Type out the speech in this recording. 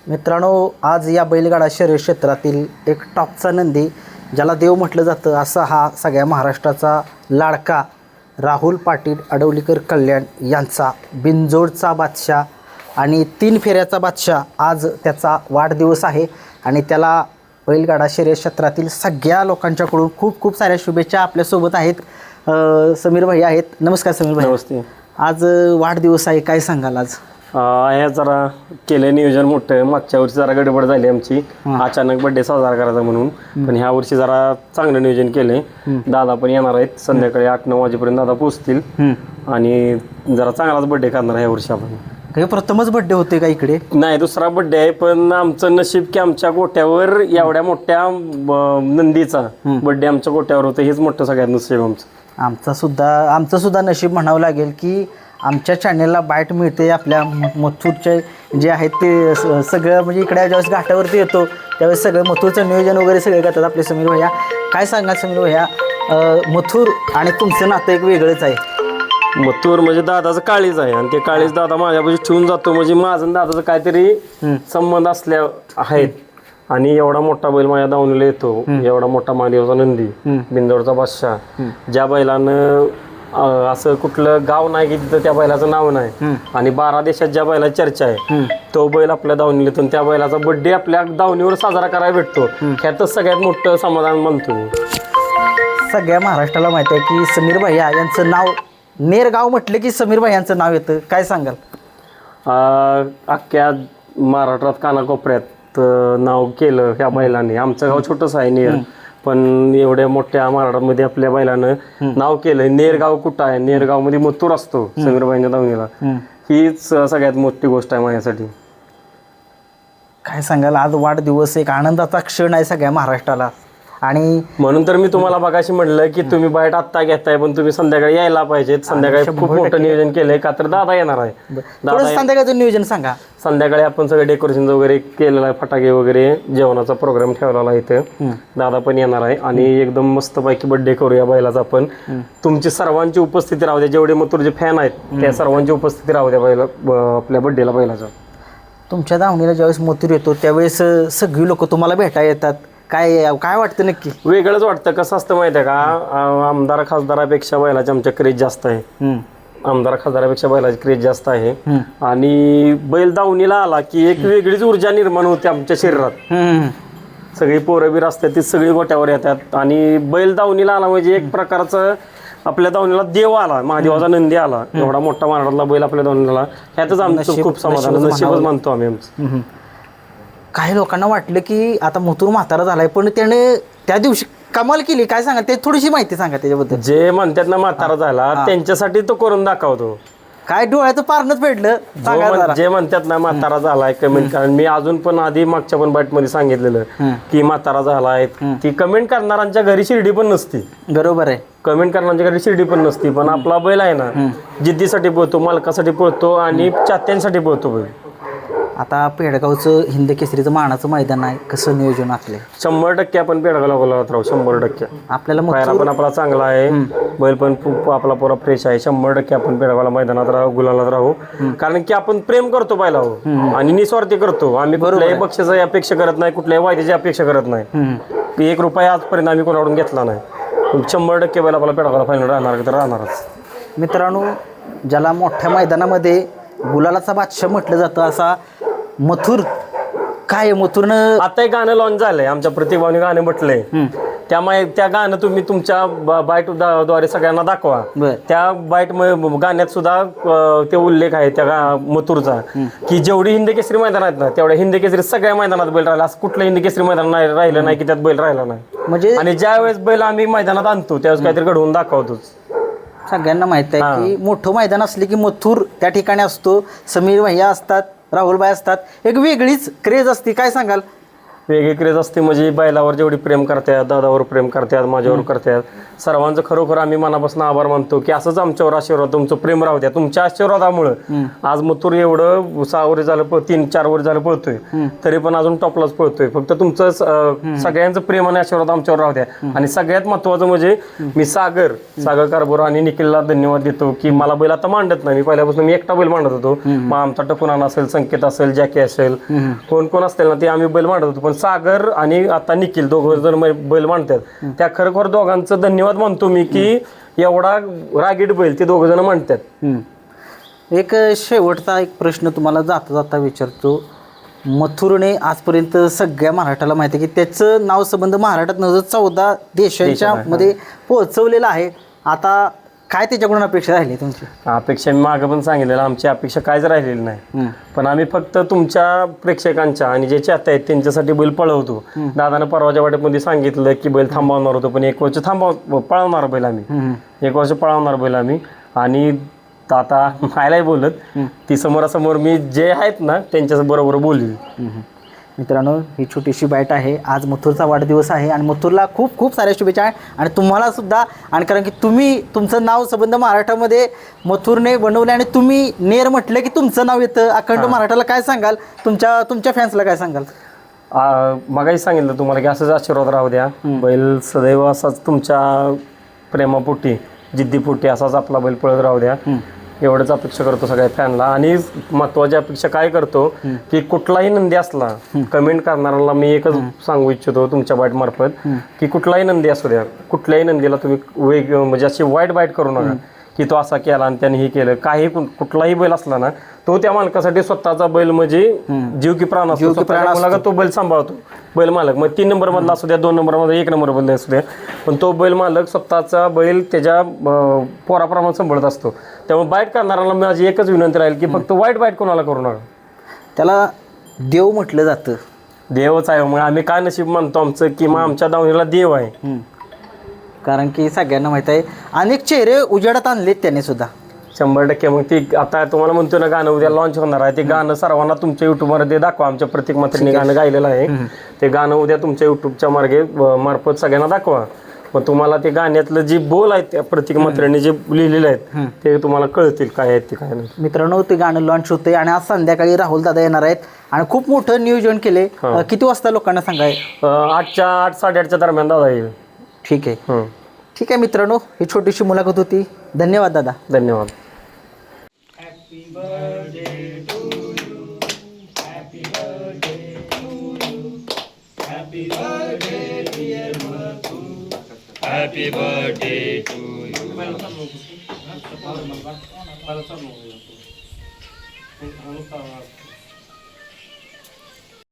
मित्रांनो, आज या बैलगाडा शर्यत क्षेत्रातील एक टॉपचा नंदी, ज्याला देव म्हटलं जातं, असा हा सगळ्या महाराष्ट्राचा लाडका राहुल पाटील अडवलीकर कल्याण यांचा बिनजोडचा बादशाह आणि 3 फेऱ्याचा बादशाह. आज त्याचा वाढदिवस आहे आणि त्याला बैलगाडा शर्यत क्षेत्रातील सगळ्या लोकांच्याकडून खूप खूप साऱ्या शुभेच्छा. आपल्यासोबत आहेत समीर भाई आहेत. नमस्कार समीर भाई. नमस्ते. आज वाढदिवस आहे, काय सांगाल आज? हे जरा केलं नियोजन मोठं. मागच्या वर्षी जरा गडबड झाली आमची, अचानक बर्थडे साजरा करायचा म्हणून. पण ह्या वर्षी जरा चांगलं नियोजन केलंय. दादा पण येणार आहेत, संध्याकाळी 8-9 वाजेपर्यंत दादा पोहोचतील आणि जरा चांगलाच बर्थडे करणार ह्या वर्षी आपण. काही प्रथमच बर्थडे होते का इकडे? नाही, दुसरा बर्थडे आहे. पण आमचं नशीब की आमच्या गोट्यावर एवढ्या मोठ्या नंदीचा बर्थडे आमच्या गोट्यावर होतं. हेच मोठं सगळ्यात नशीब आमचं. आमचं सुद्धा नशीब म्हणावं लागेल की आमच्या चॅनेलला बाईट मिळते. आपल्या मथुरचे जे आहेत ते सगळं, म्हणजे इकडे ज्यावेळेस घाटावरती येतो त्यावेळेस सगळं मथुरचं नियोजन वगैरे सगळे करतात आपले समीर भैया. काय सांगाल समीर भैया, मथुर आणि तुमचं नातं एक वेगळंच आहे. मथुर म्हणजे दादाचं काळीज आहे आणि ते काळीज दादा माझ्यापाशी ठेवून जातो. म्हणजे माझं दादाचं काहीतरी संबंध असल्या आहेत. आणि एवढा मोठा बैल माझ्या दावणीला येतो, एवढा मोठा महादेवाचा नंदी, बिंदोडचा बादशाह. ज्या बैलानं असं कुठलं गाव नाही की तिथं त्या बैलाचं नाव नाही आणि 12 देशात ज्या बैलाची चर्चा आहे, तो बैल आपल्या दावणीला येतो. त्या बैलाचा बर्थडे आपल्या दावणीवर साजरा करायला भेटतो, ह्यातच सगळ्यात मोठं समाधान म्हणतो मी. सगळ्या महाराष्ट्राला माहिती आहे की समीर भैया यांचं नाव, नेरगाव म्हटलं की समीर भैया यांचं नाव येतं. काय सांगाल? अख्ख्या महाराष्ट्रात कानाकोपऱ्यात नाव केलं ह्या बैलाने. आमचं गाव छोटंसं आहे नेर, पण एवढ्या मोठ्या महाराष्ट्रामध्ये आपल्या बैलानं नाव केलं. नेरगाव कुठं आहे? नेरगावमध्ये मथुर असतो समीर भाईंच्या दावणीला. हीच सगळ्यात मोठी गोष्ट आहे माझ्यासाठी. काय सांगाल? आज वाढदिवस एक आनंदाचा क्षण आहे सगळ्या महाराष्ट्राला. आणि म्हणून तर मी तुम्हाला बघाशी म्हटलं की तुम्ही बाहेर आत्ता घेताय पण तुम्ही संध्याकाळी यायला पाहिजेत. संध्याकाळी खूप मोठं नियोजन केलंय का तर दादा येणार आहे. संध्याकाळचं नियोजन सांगा. संध्याकाळी आपण सगळं डेकोरेशन वगैरे केलेलं आहे, फटाके वगैरे, जेवणाचा प्रोग्राम ठेवलेला आहे इथं. दादा पण येणार आहे आणि एकदम मस्तपैकी बर्थडे करूया बैलाचा आपण. तुमची सर्वांची उपस्थिती राहू द्या, जेवढे मथुरचे फॅन आहेत त्या सर्वांची उपस्थिती राहू द्या बैला आपल्या बर्थडेला बैलाचा. तुमच्या दावणीला ज्यावेळेस मथुर येतो त्यावेळेस सगळी लोक तुम्हाला भेटायला येतात. काय वाटतं नक्की? वेगळंच वाटतं. कसं असतं माहिती आहे का, आमदार खासदारापेक्षा बैलाची आमच्या क्रेज जास्त आहे. आमदार खासदारापेक्षा बैलाची क्रेज जास्त आहे. आणि बैल दावणीला आला की एक वेगळीच ऊर्जा निर्माण होते आमच्या शरीरात. सगळी पोरबीर असतात ती सगळी गोट्यावर येतात आणि बैल दावणीला आला म्हणजे एक प्रकारचं आपल्या दावणीला देव आला, महादेवाचा नंदी आला. एवढा मोठा महाराष्ट्रातला बैल आपल्या दावणीला, ह्यातच आमचं खूप समाधान, नशीबच मानतो आम्ही आमचं. काही लोकांना वाटलं की आता मथुर म्हातारा झालाय, पण त्याने त्या दिवशी कमाल केली. काय सांगा, ते थोडीशी माहिती सांगा त्याच्याबद्दल. जे म्हणतात ना म्हातारा झाला, त्यांच्यासाठी तो करून दाखवतो. काय डोळ्याचं पारणच फेडलं. जे म्हणतात ना म्हातारा झालाय कमेंट करा. मी अजून पण आधी मागच्या पण बाईट मध्ये सांगितलेलं की म्हातारा झालाय, ती कमेंट करणाऱ्यांच्या घरी शिर्डी पण नसती. बरोबर आहे, कमेंट करणाऱ्यांच्या घरी शिर्डी पण नसती. पण आपला बैल आहे ना, जिद्दीसाठी पळतो, मालकासाठी पळतो आणि चात्यांसाठी पळतो बैल. आता पेडगावचं हिंद केसरीचं मानाचं मैदान आहे, कसं नियोजन आपले? 100% आपण पेडगावला बोलावत राहू. 100% आपल्याला पायरा पण आपला चांगला आहे, बैल पण आपला पुरा फ्रेश आहे. 100% आपण पेडगावला मैदानात राहू, गुलालात राहू. कारण की आपण प्रेम करतो बैलावर आणि निस्वार्थी करतो. आम्ही कुठल्याही बक्षाची अपेक्षा करत नाही, कुठल्याही वायद्याची अपेक्षा करत नाही. 1 रुपया आजपर्यंत आम्ही कोणाकडून घेतला नाही. 100% बैल आपला पेडगावला फायनल राहणार तर राहणारच. मित्रांनो, ज्याला मोठ्या मैदानामध्ये गुलालाचा बादशाह म्हटलं जातं असा मथुर, काय मथुरनं आता एक गाणं लॉन्च झालंय, आमच्या प्रतिभाने गाणं म्हटलंय. त्यामुळे त्या गाणं तुम्ही तुमच्या बाईट द्वारे सगळ्यांना दाखवा. त्या बाईट गाण्यात सुद्धा ते उल्लेख आहे त्या मथुरचा की जेवढी हिंद केसरी मैदान आहेत ना, तेवढ्या हिंद केसरी सगळ्या मैदानात बैल राहिला. असं कुठलं हिंद केसरी मैदान नाही राहिलं नाही की त्यात बैल राहिला नाही. म्हणजे आणि ज्या वेळेस बैल आम्ही मैदानात आणतो त्यावेळेस काहीतरी घडवून दाखवतोच. सगळ्यांना माहित आहे की मोठं मैदान असले की मथुर त्या ठिकाणी असतो. समीर भैया असतात, राहुल भाई असतात, एक वेगळीच क्रेज असते. काय सांगाल? वेगळी क्रेज असते म्हणजे बैलावर जेवढी प्रेम करतात, दादावर प्रेम करतात, माझ्यावर करतात, सर्वांचं खरोखर आम्ही मनापासून आभार मानतो की असंच आमच्यावर आशीर्वाद, तुमचं प्रेम राहू द्या. तुमच्या आशीर्वादामुळं आज मथुर एवढं 6 वर झालं 3-4 वर झालं पळतोय, तरी पण अजून टॉपलाच पळतोय. फक्त तुमचं सगळ्यांचं प्रेम आणि आशीर्वाद आमच्यावर राहू द्या. आणि सगळ्यात महत्वाचं म्हणजे मी सागर कारभार आणि निखिलला धन्यवाद देतो की मला बैल आता मांडत नाही. मी पहिल्यापासून मी एकटा बैल मांडत होतो. मग आमचा टकुनाना असेल, संकेत असेल, जॅकी असेल, कोण असतील ना ते आम्ही बैल मांडत होतो. पण सागर आणि आता निखिल दोघं जण बैल मांडतात, त्या खरोखर दोघांचं धन्यवाद मानतो मी की एवढा रागीट बैल ते दोघं जण मांडतात. एक शेवटचा एक प्रश्न तुम्हाला जाता जाता विचारतो. मथुरने आजपर्यंत सगळ्या महाराष्ट्राला माहिती आहे की त्याचं नाव संबंध महाराष्ट्रात नव्हतं 14 देशांच्या मध्ये पोहोचवलेलं आहे. आता काय त्याच्याकडून अपेक्षा राहिली तुमची? अपेक्षा मी मागं पण सांगितलेलं, आमची अपेक्षा कायच राहिलेली नाही. पण आम्ही फक्त तुमच्या प्रेक्षकांच्या आणि जे चाहते आहेत त्यांच्यासाठी बैल पळवतो. दादानं परवाच्या वाटेमध्ये सांगितलं की बैल थांबवणार होतो, पण 1 वर्ष पळवणार बैल आम्ही, 1 वर्ष पळवणार बैल आम्ही. आणि आता मायलाही बोलत ती समोरासमोर मी जे आहेत ना त्यांच्या बरोबर बोलली. मित्रांनो, ही छोटीशी बाईट आहे. आज मथुरचा वाढदिवस आहे आणि मथुरला खूप खूप साऱ्या शुभेच्छा आहे आणि तुम्हाला सुद्धा. आणि कारण की तुम्ही तुमचं नाव संबंध महाराष्ट्रामध्ये मथुरने बनवले आणि तुम्ही नेर म्हटलं की तुमचं नाव येतं अखंड महाराष्ट्राला. काय सांगाल तुमच्या फॅन्सला, काय सांगाल? मगाही सांगितलं तुम्हाला की असंच आशीर्वाद राहू द्या. बैल सदैव असाच तुमच्या प्रेमापोटी, जिद्दीपोटी असाच आपला बैल पळत राहू द्या, एवढंच अपेक्षा करतो सगळ्या फॅनला. आणि महत्वाची अपेक्षा काय करतो की कुठलाही नंदी असला, कमेंट करणाऱ्याला मी एकच सांगू इच्छितो तुमच्या बाईट मार्फत की कुठलाही नंदी असू द्या, कुठल्याही नंदीला तुम्ही म्हणजे अशी वाईट बाईट करू नका की तो असा केला आणि त्याने हे केलं. काही कुठलाही बैल असला ना तो त्या मालकासाठी स्वतःचा बैल म्हणजे जीव की प्राण असतो, तो बैल सांभाळतो बैल मालक. मग 3 नंबर मधला असू द्या, 2 नंबर मध्ये, 1 नंबर मधला असू द्या, पण तो बैल मालक स्वतःचा बैल त्याच्या पोराप्रमाणे सांभाळत असतो. त्यामुळे बाईट करणाऱ्याला माझी एकच विनंती राहील की फक्त वाईट बाईट कोणाला करू नका. त्याला देव म्हटलं जातं. देवच आहे. मग आम्ही काय नशीब मानतो आमचं की मग आमच्या दावणीला देव आहे. कारण की सगळ्यांना माहित आहे अनेक चेहरे उजेडात आणलेत त्याने सुद्धा. 100%. मग ती आता तुम्हाला म्हणतो ना गाणं उद्या लॉन्च होणार आहे, ते गाणं सर्वांना तुमच्या युट्यूबमध्ये दाखवा. आमच्या प्रत्येक मात्रीने गाणं गायलेलं आहे, ते गाणं उद्या तुमच्या युट्यूबच्या मार्फत सगळ्यांना दाखवा. मग तुम्हाला ते गाण्यातलं जे बोल आहेत त्या प्रत्येक मात्र्याने जे लिहिलेले आहेत ते तुम्हाला कळतील काय आहेत ते काय नाही. मित्रांनो, ते गाणं लॉन्च होते आणि आज संध्याकाळी राहुल दादा येणार आहेत आणि खूप मोठं नियोजन केले. किती वाजता लोकांना सांगाय? 8-8:30 दरम्यान दादा येईल. ठीक आहे, ठीक आहे मित्रांनो, ही छोटीशी मुलाखत होती. धन्यवाद दादा. धन्यवाद. Happy birthday to you.